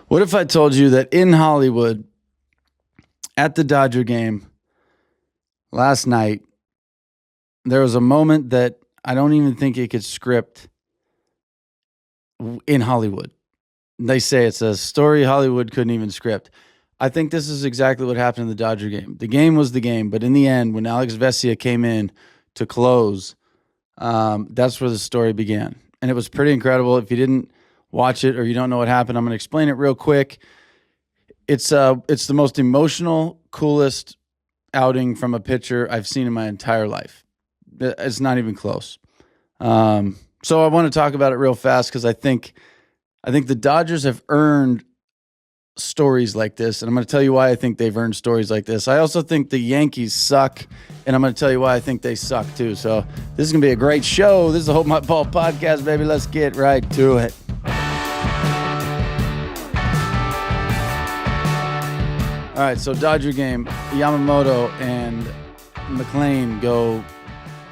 What if I told you that in Hollywood, at the Dodger game last night, there was a moment that I don't even think it could script in Hollywood. They say it's a story Hollywood couldn't even script. I think this is exactly what happened in the Dodger game. The game was the game, but in the end, when Alex Vesia came in to close, that's where the story began. And it was pretty incredible. If you didn't watch it or you don't know what happened, I'm going to explain it real quick. It's the most emotional, coolest outing from a pitcher I've seen in my entire life. It's not even close. So I want to talk about it real fast because I think the Dodgers have earned stories like this, and I'm going to tell you why I think they've earned stories like this. I also think the Yankees suck, and I'm going to tell you why I think they suck too. So this is going to be a great show. This is the Hold My Ball podcast, baby. Let's get right to it. All right, so Dodger game, Yamamoto and McLean go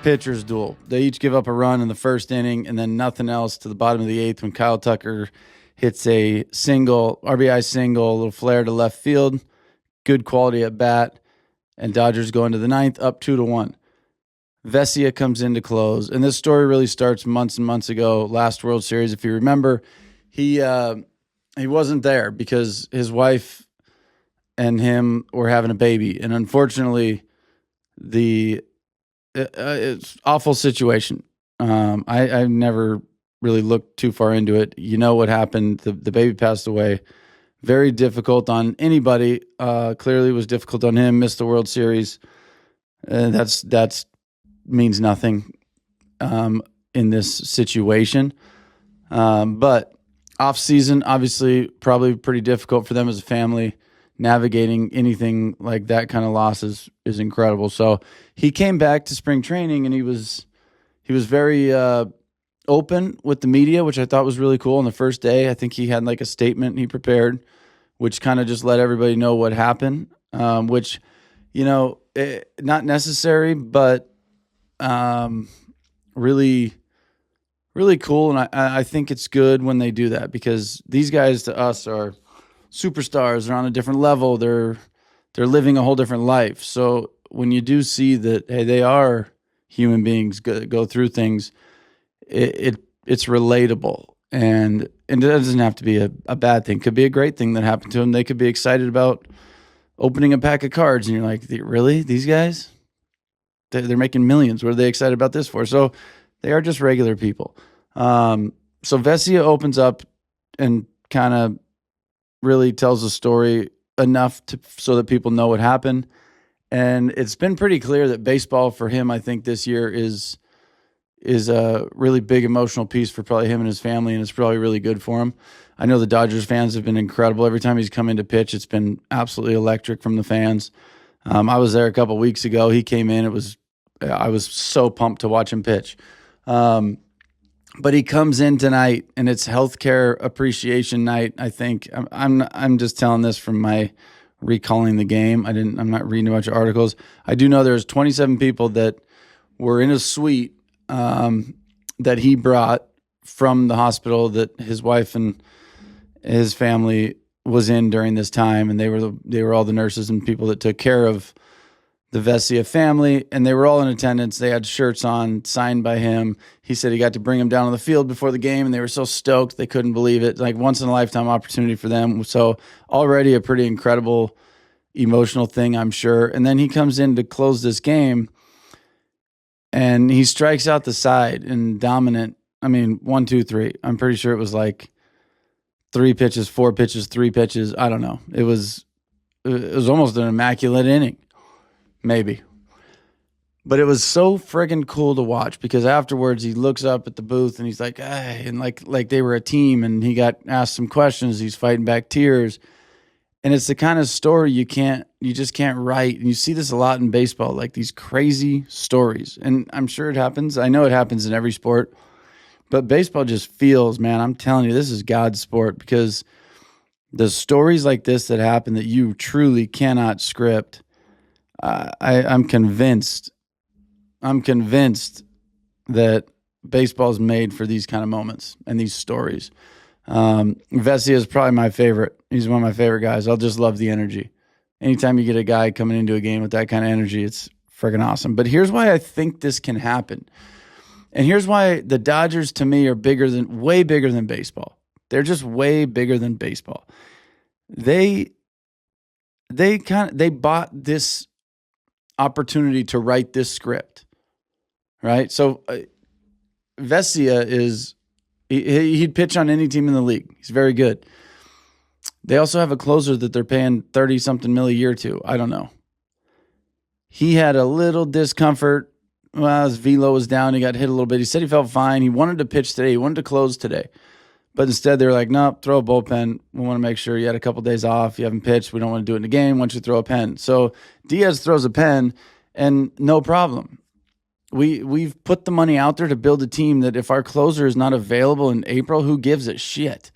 pitcher's duel. They each give up a run in the first inning and then nothing else to the bottom of the eighth when Kyle Tucker hits a single, RBI single, a little flare to left field. Good quality at bat. And Dodgers go into the ninth up 2-1. Vesia comes in to close. And this story really starts months and months ago, last World Series. If you remember, he wasn't there because his wife and him were having a baby. And unfortunately, it's awful situation. I never really looked too far into it. You know what happened. The baby passed away. Very difficult on anybody. Clearly it was difficult on him. Missed the World Series. That's means nothing in this situation. But off season, obviously, probably pretty difficult for them as a family. Navigating anything like that kind of loss is incredible. So he came back to spring training and he was very open with the media, which I thought was really cool. On the first day, I think he had like a statement he prepared, which kind of just let everybody know what happened, which, not necessary, but really, really cool. And I think it's good when they do that because these guys to us are superstars. They're on a different level. They're living a whole different life. So when you do see that, hey, they are human beings, go through things, it's relatable. And it doesn't have to be a bad thing. It could be a great thing that happened to them. They could be excited about opening a pack of cards. And you're like, really? These guys? They're making millions. What are they excited about this for? So they are just regular people. So Vesia opens up and kind of really tells the story enough so that people know what happened. And it's been pretty clear that baseball for him, I think this year is a really big emotional piece for probably him and his family, and it's probably really good for him. I know the Dodgers fans have been incredible. Every time he's come in to pitch, it's been absolutely electric from the fans. I was there a couple weeks ago. He came in. I was so pumped to watch him pitch. But he comes in tonight, and it's healthcare appreciation night. I think I'm just telling this from my recalling the game. I'm not reading a bunch of articles. I do know there's 27 people that were in a suite that he brought from the hospital that his wife and his family was in during this time, and they were all the nurses and people that took care of the Vesia family, and they were all in attendance. They had shirts on, signed by him. He said he got to bring them down on the field before the game, and they were so stoked they couldn't believe it. Like once-in-a-lifetime opportunity for them. So already a pretty incredible emotional thing, I'm sure. And then he comes in to close this game, and he strikes out the side in dominant. 1, 2, 3. I'm pretty sure it was like 3 pitches, 4 pitches, 3 pitches. I don't know. It was almost an immaculate inning. Maybe. But it was so friggin' cool to watch because afterwards he looks up at the booth and he's like, hey, and like they were a team, and he got asked some questions. He's fighting back tears. And it's the kind of story you just can't write. And you see this a lot in baseball, like these crazy stories. And I'm sure it happens. I know it happens in every sport. But baseball just feels, man, I'm telling you, this is God's sport because the stories like this that happen that you truly cannot script, I'm convinced that baseball is made for these kind of moments and these stories. Vesia is probably my favorite. He's one of my favorite guys. I'll just love the energy. Anytime you get a guy coming into a game with that kind of energy, it's freaking awesome. But here's why I think this can happen. And here's why the Dodgers, to me, are way bigger than baseball. They're just way bigger than baseball. They bought this opportunity to write this script, right? So Vesia he'd pitch on any team in the league. He's very good. They also have a closer that they're paying 30-something million a year to. I don't know. He had a little discomfort. Well, his velo was down. He got hit a little bit. He said he felt fine. He wanted to pitch today. He wanted to close today. But instead, they were like, nope, throw a bullpen. We want to make sure you had a couple days off. You haven't pitched. We don't want to do it in the game. Why don't you throw a pen? So Diaz throws a pen, and no problem. We've put the money out there to build a team that if our closer is not available in April, who gives a shit?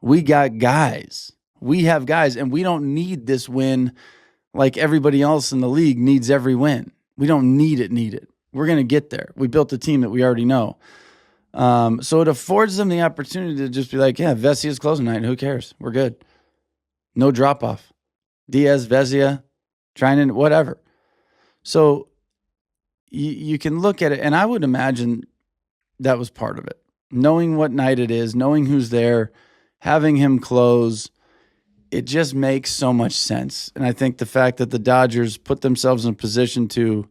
We got guys. We have guys, and we don't need this win like everybody else in the league needs every win. We don't need it. We're going to get there. We built a team that we already know. So it affords them the opportunity to just be like, yeah, Vesia's closing night. Who cares? We're good. No drop-off. Diaz, Vesia, Trinan, whatever. So you can look at it, and I would imagine that was part of it. Knowing what night it is, knowing who's there, having him close, it just makes so much sense. And I think the fact that the Dodgers put themselves in a position to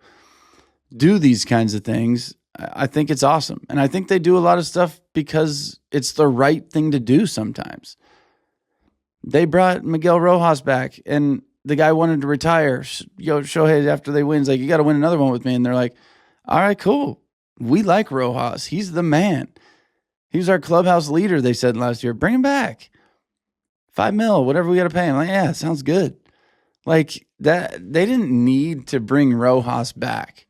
do these kinds of things, I think it's awesome. And I think they do a lot of stuff because it's the right thing to do sometimes. They brought Miguel Rojas back, and the guy wanted to retire. Shohei, after they win, is like, you got to win another one with me. And they're like, all right, cool. We like Rojas. He's the man. He was our clubhouse leader, they said last year. Bring him back. $5 million, whatever we got to pay him. Like, yeah, sounds good. Like that, they didn't need to bring Rojas back,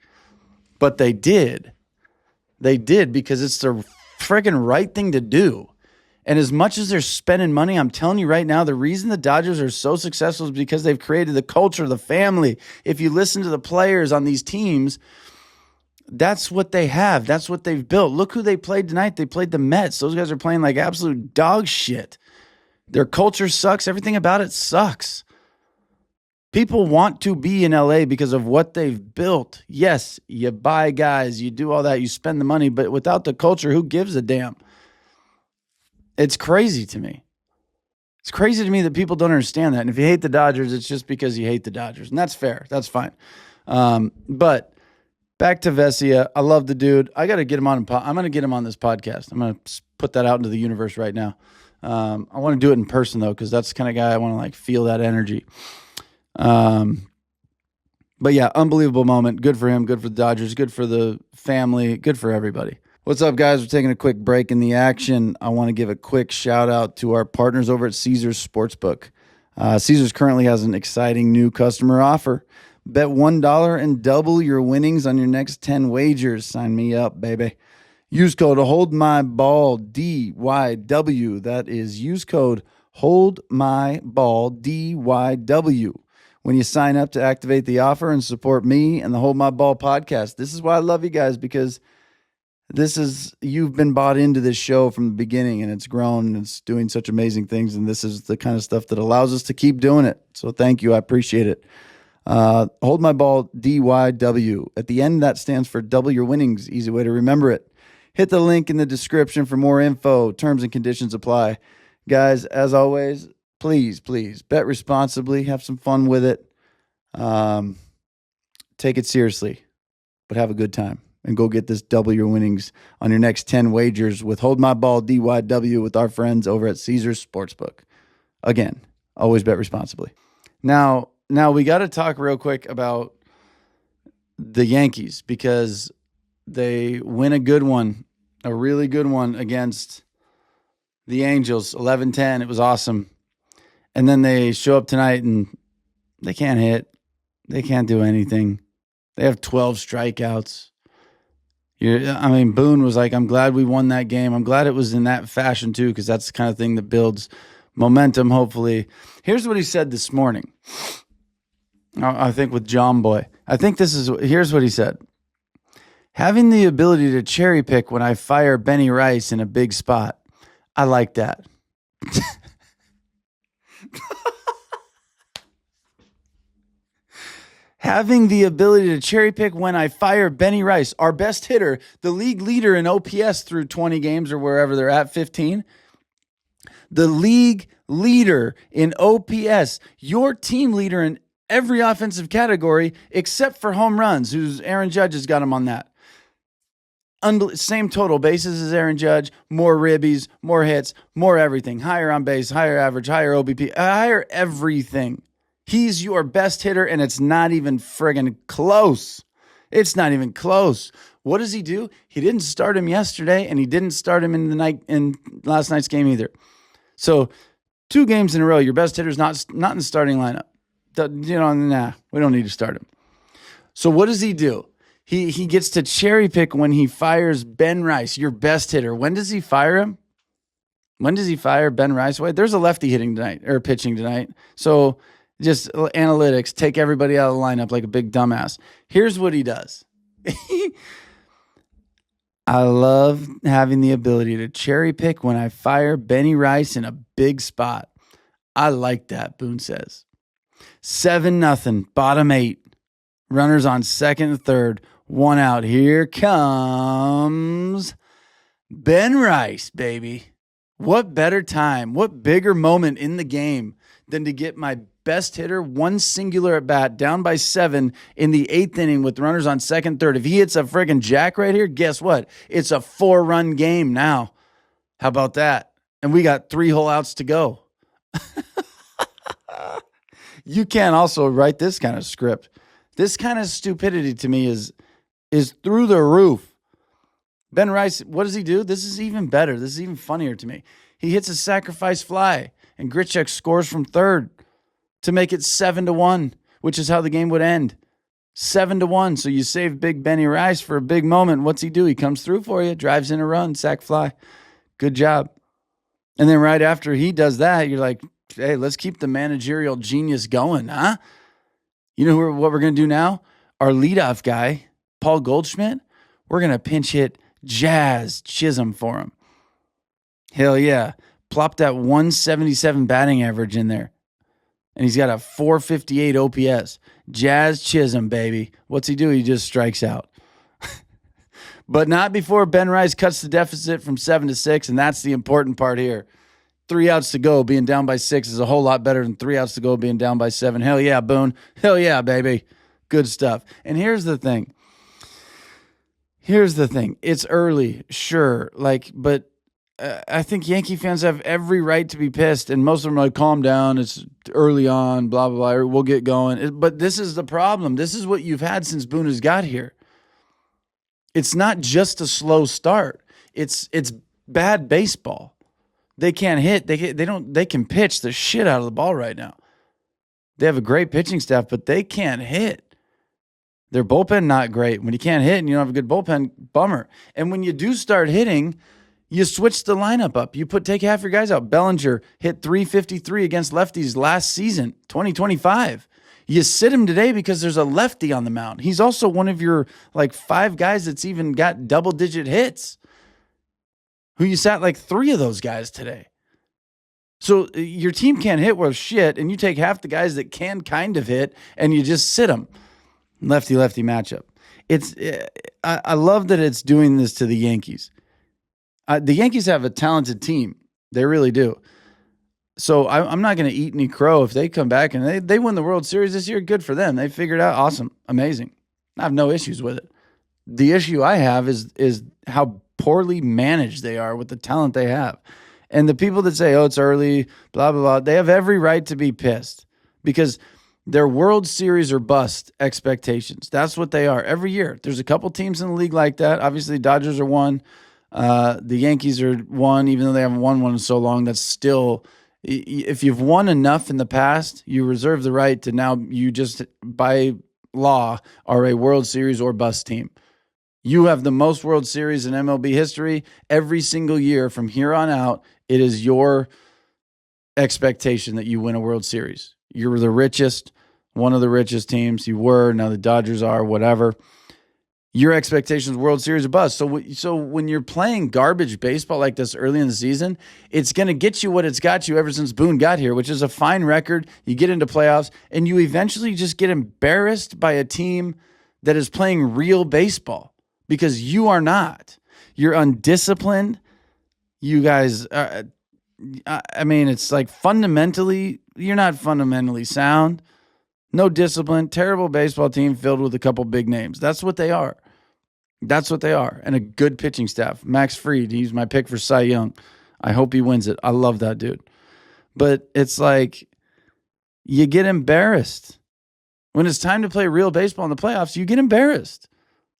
but they did. They did because it's the freaking right thing to do. And as much as they're spending money, I'm telling you right now, the reason the Dodgers are so successful is because they've created the culture, the family. If you listen to the players on these teams, that's what they have. That's what they've built. Look who they played tonight. They played the Mets. Those guys are playing like absolute dog shit. Their culture sucks. Everything about it sucks. People want to be in LA because of what they've built. Yes, you buy guys, you do all that, you spend the money, but without the culture, who gives a damn? It's crazy to me. It's crazy to me that people don't understand that. And if you hate the Dodgers, it's just because you hate the Dodgers. And that's fair. That's fine. But back to Vesia. I love the dude. I got to get him on. I'm going to get him on this podcast. I'm going to put that out into the universe right now. I want to do it in person, though, because that's the kind of guy I want to like feel that energy. But yeah, unbelievable moment. Good for him. Good for the Dodgers. Good for the family. Good for everybody. What's up, guys? We're taking a quick break in the action. I want to give a quick shout out to our partners over at Caesars Sportsbook. Caesars currently has an exciting new customer offer. Bet $1 and double your winnings on your next 10 wagers. Sign me up, baby. Use code HoldMyBall, DYW. That is, use code HoldMyBall, DYW. When you sign up to activate the offer and support me and the Hold My Ball podcast. This is why I love you guys, because you've been bought into this show from the beginning, and it's grown and it's doing such amazing things. And this is the kind of stuff that allows us to keep doing it. So thank you. I appreciate it. Hold My Ball, DYW. At the end, that stands for double your winnings. Easy way to remember it. Hit the link in the description for more info. Terms and conditions apply. Guys, as always, please bet responsibly. Have some fun with it. Take it seriously, but have a good time. And go get this double your winnings on your next 10 wagers with Hold My Ball, DYW, with our friends over at Caesars Sportsbook. Again, always bet responsibly. Now we got to talk real quick about the Yankees, because they win a good one, a really good one against the Angels, 11-10. It was awesome. And then they show up tonight and they can't hit. They can't do anything. They have 12 strikeouts. Boone was like, I'm glad we won that game. I'm glad it was in that fashion too, because that's the kind of thing that builds momentum, hopefully. Here's what he said this morning. I think with John Boy. Here's what he said. Having the ability to cherry pick when I fire Benny Rice in a big spot. I like that. Having the ability to cherry pick when I fire Benny Rice, our best hitter, the league leader in OPS through 20 games or wherever they're at, 15. The league leader in OPS, your team leader in every offensive category except for home runs, who's Aaron Judge has got him on that. Same total bases as Aaron Judge, more ribbies, more hits, more everything. Higher on base, higher average, higher OBP, higher everything. He's your best hitter, and it's not even friggin' close. It's not even close. What does he do? He didn't start him yesterday, and he didn't start him in last night's game either. So 2 games in a row, your best hitter's not in the starting lineup. Nah, we don't need to start him. So what does he do? He gets to cherry pick when he fires Ben Rice, your best hitter. When does he fire him? When does he fire Ben Rice? Wait, there's a lefty hitting tonight or pitching tonight. So just analytics, take everybody out of the lineup like a big dumbass. Here's what he does. I love having the ability to cherry pick when I fire Benny Rice in a big spot. I like that, Boone says. 7-0, bottom 8. Runners on second and third. 1 out. Here comes Ben Rice, baby. What better time, what bigger moment in the game than to get my best hitter one singular at bat down by 7 in the 8th inning with runners on second, third. If he hits a friggin' jack right here, guess what? It's a 4-run game now. How about that? And we got 3 whole outs to go. You can also write this kind of script. This kind of stupidity to me is through the roof. Ben Rice, what does he do? This is even better. This is even funnier to me. He hits a sacrifice fly, and Grichuk scores from third to make it 7-1, which is how the game would end. 7-1. So you save big Benny Rice for a big moment. What's he do? He comes through for you, drives in a run, sac fly. Good job. And then right after he does that, you're like, hey, let's keep the managerial genius going, huh? You know what we're going to do now? Our leadoff guy, Paul Goldschmidt, we're going to pinch hit Jazz Chisholm for him. Hell yeah. Plop that 177 batting average in there. And he's got a 458 OPS. Jazz Chisholm, baby. What's he do? He just strikes out. But not before Ben Rice cuts the deficit from 7 to 6, and that's the important part here. 3 outs to go, being down by 6 is a whole lot better than 3 outs to go, being down by 7. Hell yeah, Boone. Hell yeah, baby. Good stuff. And here's the thing. It's early, sure. But I think Yankee fans have every right to be pissed, and most of them are like, calm down. It's early on, blah, blah, blah. We'll get going. But this is the problem. This is what you've had since Boone has got here. It's not just a slow start. It's bad baseball. They can't hit. They can pitch the shit out of the ball right now. They have a great pitching staff, but they can't hit. Their bullpen not great. When you can't hit and you don't have a good bullpen, bummer. And when you do start hitting, you switch the lineup up. Take half your guys out. Bellinger hit 353 against lefties last season, 2025. You sit him today because there's a lefty on the mound. He's also one of your 5 guys that's even got double-digit hits. Who you sat 3 of those guys today. So your team can't hit worth shit, and you take half the guys that can kind of hit, and you just sit them. Lefty-lefty matchup. I love that it's doing this to the Yankees. The Yankees have a talented team. They really do. So I'm not going to eat any crow if they come back and they win the World Series this year. Good for them. They figured it out. Awesome. Amazing. I have no issues with it. The issue I have is how poorly managed they are with the talent they have. And the people that say, oh, it's early, blah, blah, blah, they have every right to be pissed because they're World Series or bust expectations. That's what they are every year. There's a couple teams in the league like that. Obviously, Dodgers are one. The Yankees are one, even though they haven't won one in so long. That's still, if you've won enough in the past, you reserve the right to now, you just, by law, are a World Series or bust team. You have the most World Series in MLB history. Every single year from here on out, it is your expectation that you win a World Series. You're the richest, one of the richest teams. You were, now the Dodgers are, whatever. your expectations World Series or bust. So when you're playing garbage baseball like this early in the season, it's going to get you what it's got you ever since Boone got here, which is a fine record. You get into playoffs, and you eventually just get embarrassed by a team that is playing real baseball because you are not. You're undisciplined. You guys, it's like fundamentally, you're not fundamentally sound. No discipline, terrible baseball team filled with a couple big names. That's what they are. That's what they are. And a good pitching staff. Max Fried, he's my pick for Cy Young. I hope he wins it. I love that dude. But it's like you get embarrassed. When it's time to play real baseball in the playoffs, you get embarrassed.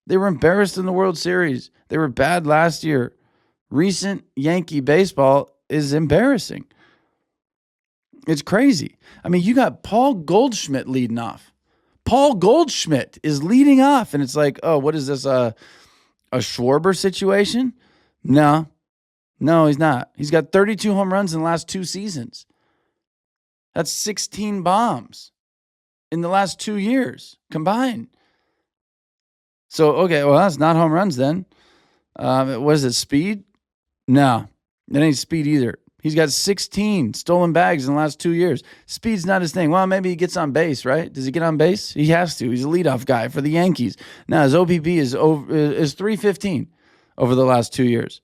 They were embarrassed in the World Series. They were bad last year. Recent Yankee baseball is embarrassing. It's crazy. I mean, you got Paul Goldschmidt leading off. Paul Goldschmidt is leading off, and it's like, oh, what is this, a Schwarber situation? No, he's not. He's got 32 home runs in the last 2 seasons. That's 16 bombs in the last 2 years combined. So, okay, well, that's not home runs then. What is it, speed? No, that ain't speed either. He's got 16 stolen bags in the last 2 years. Speed's not his thing. Well, maybe he gets on base, right? Does he get on base? He has to. He's a leadoff guy for the Yankees. Now, his OBP is 315 over the last 2 years.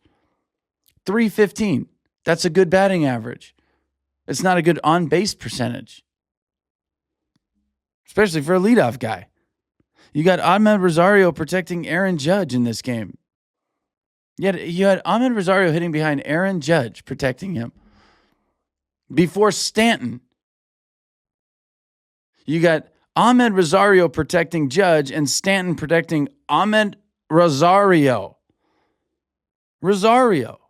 315. That's a good batting average. It's not a good on-base percentage, especially for a leadoff guy. You got Ahmed Rosario protecting Aaron Judge in this game. You had Ahmed Rosario hitting behind Aaron Judge, protecting him. Before Stanton, you got Ahmed Rosario protecting Judge and Stanton protecting Ahmed Rosario. Rosario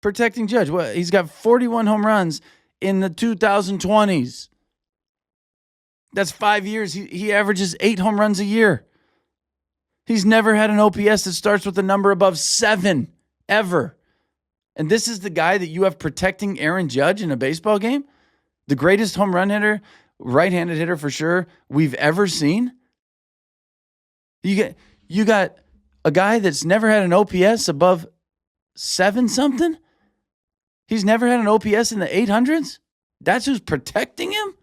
protecting Judge. Well, he's got 41 home runs in the 2020s. That's 5 years. He averages 8 home runs a year. He's never had an OPS that starts with a number above 7, ever. And this is the guy that you have protecting Aaron Judge in a baseball game? The greatest home run hitter, right-handed hitter for sure, we've ever seen? You got a guy that's never had an OPS above 7-something? He's never had an OPS in the 800s? That's who's protecting him?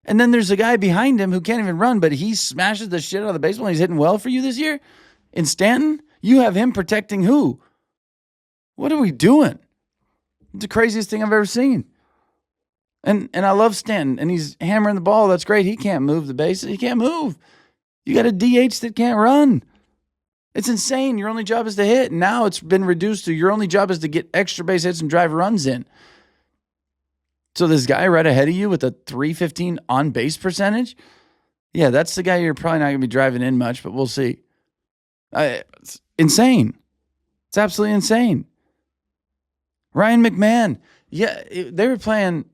And then there's a guy behind him who can't even run, but he smashes the shit out of the baseball and he's hitting well for you this year? In Stanton, you have him protecting who? What are we doing? It's the craziest thing I've ever seen. And I love Stanton, and he's hammering the ball. That's great. He can't move the bases. He can't move. You got a DH that can't run. It's insane. Your only job is to hit. Now it's been reduced to your only job is to get extra base hits and drive runs in. So this guy right ahead of you with a 315 on-base percentage, yeah, that's the guy you're probably not going to be driving in much, but we'll see. It's insane. It's absolutely insane. Ryan McMahon, yeah, they were playing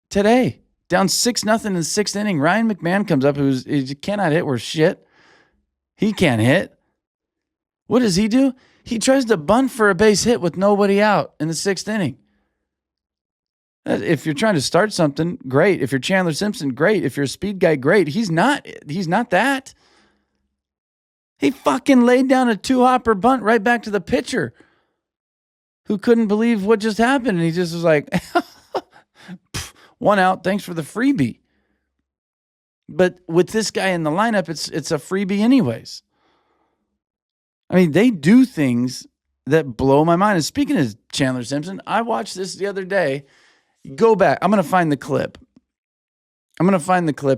today, down 6-0 in the 6th inning. Ryan McMahon comes up, he cannot hit worth shit. He can't hit. What does he do? He tries to bunt for a base hit with nobody out in the 6th inning. If you're trying to start something, great. If you're Chandler Simpson, great. If you're a speed guy, great. He's not that. He fucking laid down a 2-hopper bunt right back to the pitcher who couldn't believe what just happened. And he just was like, 1 out, thanks for the freebie. But with this guy in the lineup, it's a freebie anyways. I mean, they do things that blow my mind. And speaking of Chandler Simpson, I watched this the other day. Go back. I'm going to find the clip.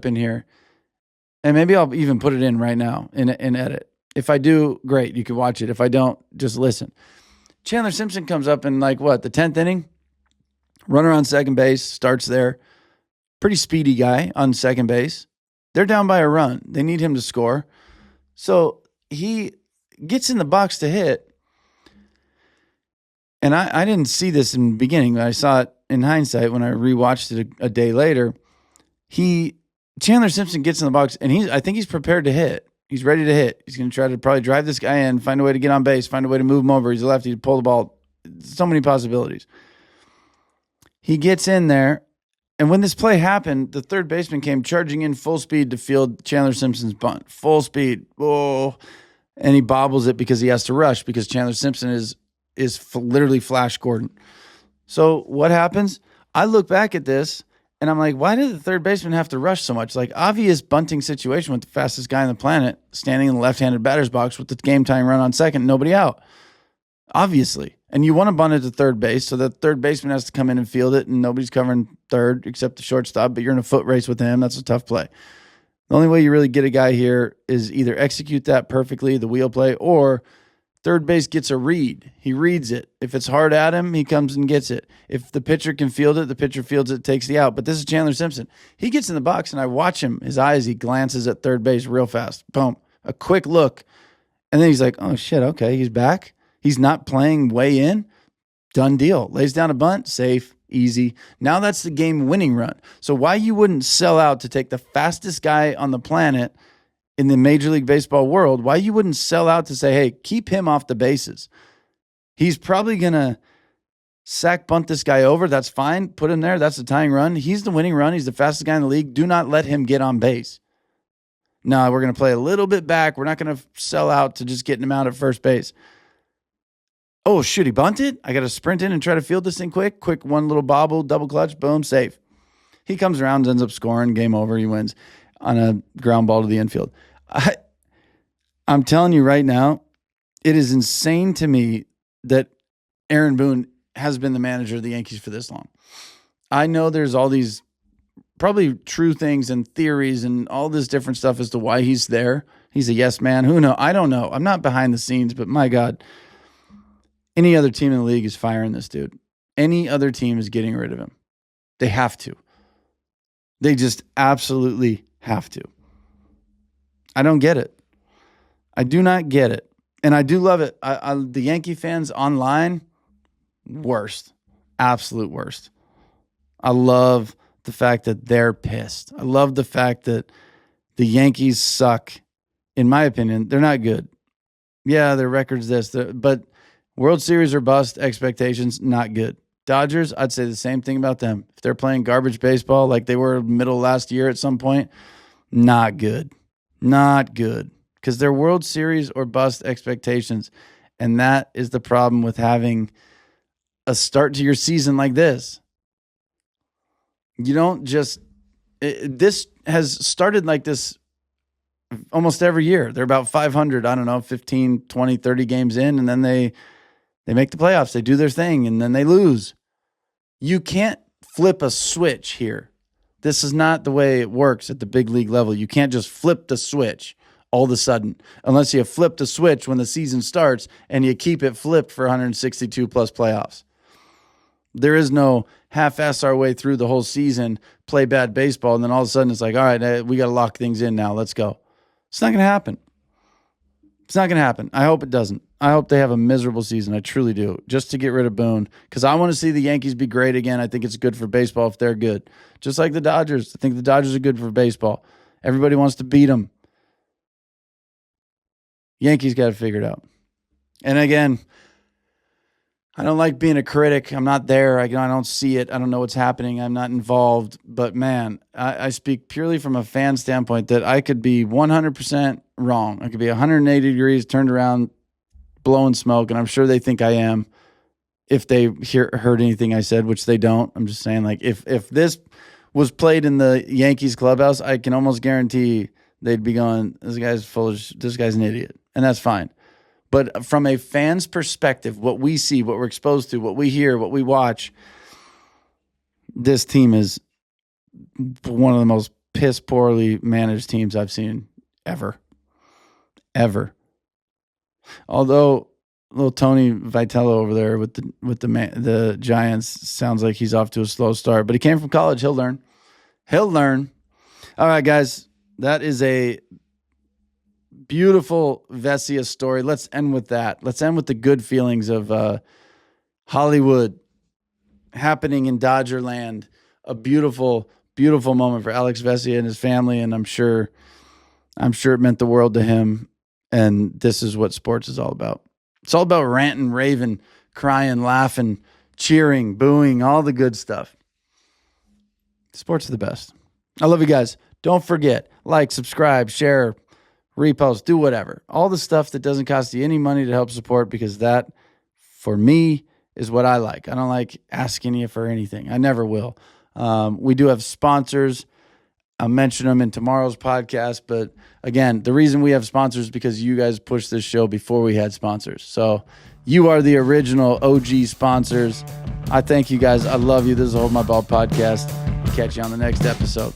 In here. And maybe I'll even put it in right now in edit. If I do, great. You can watch it. If I don't, just listen. Chandler Simpson comes up in the 10th inning. Runner on second base. Starts there. Pretty speedy guy on second base. They're down by a run. They need him to score. So he gets in the box to hit. And I didn't see this in the beginning, but I saw it in hindsight when I rewatched it a day later. Chandler Simpson gets in the box, and I think he's prepared to hit. He's ready to hit. He's going to try to probably drive this guy in, find a way to get on base, find a way to move him over. He's a lefty to pull the ball. So many possibilities. He gets in there, And when this play happened, the third baseman came charging in full speed to field Chandler Simpson's bunt. Full speed. Oh, and he bobbles it because he has to rush because Chandler Simpson is literally Flash Gordon. So what happens? I look back at this and I'm like, why did the third baseman have to rush so much? Like, obvious bunting situation with the fastest guy on the planet standing in the left-handed batter's box with the game-tying run on second, nobody out. Obviously. And you want to bunt it to third base, so the third baseman has to come in and field it, and nobody's covering third except the shortstop, but you're in a foot race with him. That's a tough play. The only way you really get a guy here is either execute that perfectly, the wheel play, or third base gets a read. He reads it. If it's hard at him, he comes and gets it. If the pitcher can field it, the pitcher fields it, takes the out. But this is Chandler Simpson. He gets in the box, and I watch him, his eyes, he glances at third base real fast. Boom. A quick look. And then he's like, oh, shit, okay, he's back. He's not playing way in. Done deal. Lays down a bunt, safe, easy. Now that's the game-winning run. So why you wouldn't sell out to take the fastest guy on the planet in the Major League Baseball world, why you wouldn't sell out to say, hey, keep him off the bases. He's probably going to sack bunt this guy over. That's fine. Put him there. That's the tying run. He's the winning run. He's the fastest guy in the league. Do not let him get on base. No, we're going to play a little bit back. We're not going to sell out to just getting him out at first base. Oh, shoot, he bunted? I got to sprint in and try to field this thing quick. Quick one little bobble, double clutch, boom, safe. He comes around, ends up scoring, game over, he wins on a ground ball to the infield. I'm telling you right now, it is insane to me that Aaron Boone has been the manager of the Yankees for this long. I know there's all these probably true things and theories and all this different stuff as to why he's there. He's a yes man. Who knows? I don't know. I'm not behind the scenes, but my God, any other team in the league is firing this dude. Any other team is getting rid of him. They have to. They just absolutely have to. I don't get it. I do not get it. And I do love it. The Yankee fans online, worst. Absolute worst. I love the fact that they're pissed. I love the fact that the Yankees suck. In my opinion, they're not good. Yeah, their record's this, but World Series or bust expectations, not good. Dodgers, I'd say the same thing about them. If they're playing garbage baseball like they were middle last year at some point, not good. Not good. Because they're World Series or bust expectations. And that is the problem with having a start to your season like this. You don't just... this has started like this almost every year. They're about 500, I don't know, 15, 20, 30 games in, and then they make the playoffs. They do their thing, and then they lose. You can't flip a switch here. This is not the way it works at the big league level. You can't just flip the switch all of a sudden, unless you flip the switch when the season starts and you keep it flipped for 162 plus playoffs. There is no half-ass our way through the whole season, play bad baseball, and then all of a sudden it's like, all right, we got to lock things in now. Let's go. It's not going to happen. It's not going to happen. I hope it doesn't. I hope they have a miserable season. I truly do. Just to get rid of Boone. Because I want to see the Yankees be great again. I think it's good for baseball if they're good. Just like the Dodgers. I think the Dodgers are good for baseball. Everybody wants to beat them. Yankees got to figure it out. And again, I don't like being a critic. I'm not there. I don't see it. I don't know what's happening. I'm not involved. But man, I speak purely from a fan standpoint that I could be 100% wrong. I could be 180 degrees turned around, blowing smoke, and I'm sure they think I am if they heard anything I said, which they don't. I'm just saying, like, if this was played in the Yankees clubhouse, I can almost guarantee they'd be going, this guy's an idiot. And that's fine. But from a fan's perspective, what we see, what we're exposed to, what we hear, what we watch, this team is one of the most piss poorly managed teams I've seen ever. Ever. Although little Tony Vitello over there with the Giants sounds like he's off to a slow start, but he came from college. He'll learn. He'll learn. All right, guys, that is a beautiful Vesia story. Let's end with that. Let's end with the good feelings of Hollywood happening in Dodger land. A beautiful, beautiful moment for Alex Vesia and his family, and I'm sure it meant the world to him. And this is what sports is all about. It's all about ranting, raving, crying, laughing, cheering, booing, all the good stuff. Sports are the best. I love you guys. Don't forget, like, subscribe, share, repost, do whatever. All the stuff that doesn't cost you any money to help support, because that, for me, is what I like. I don't like asking you for anything. I never will. We do have sponsors. I'll mention them in tomorrow's podcast. But again, the reason we have sponsors is because you guys pushed this show before we had sponsors. So you are the original OG sponsors. I thank you guys. I love you. This is the Hold My Ball podcast. Catch you on the next episode.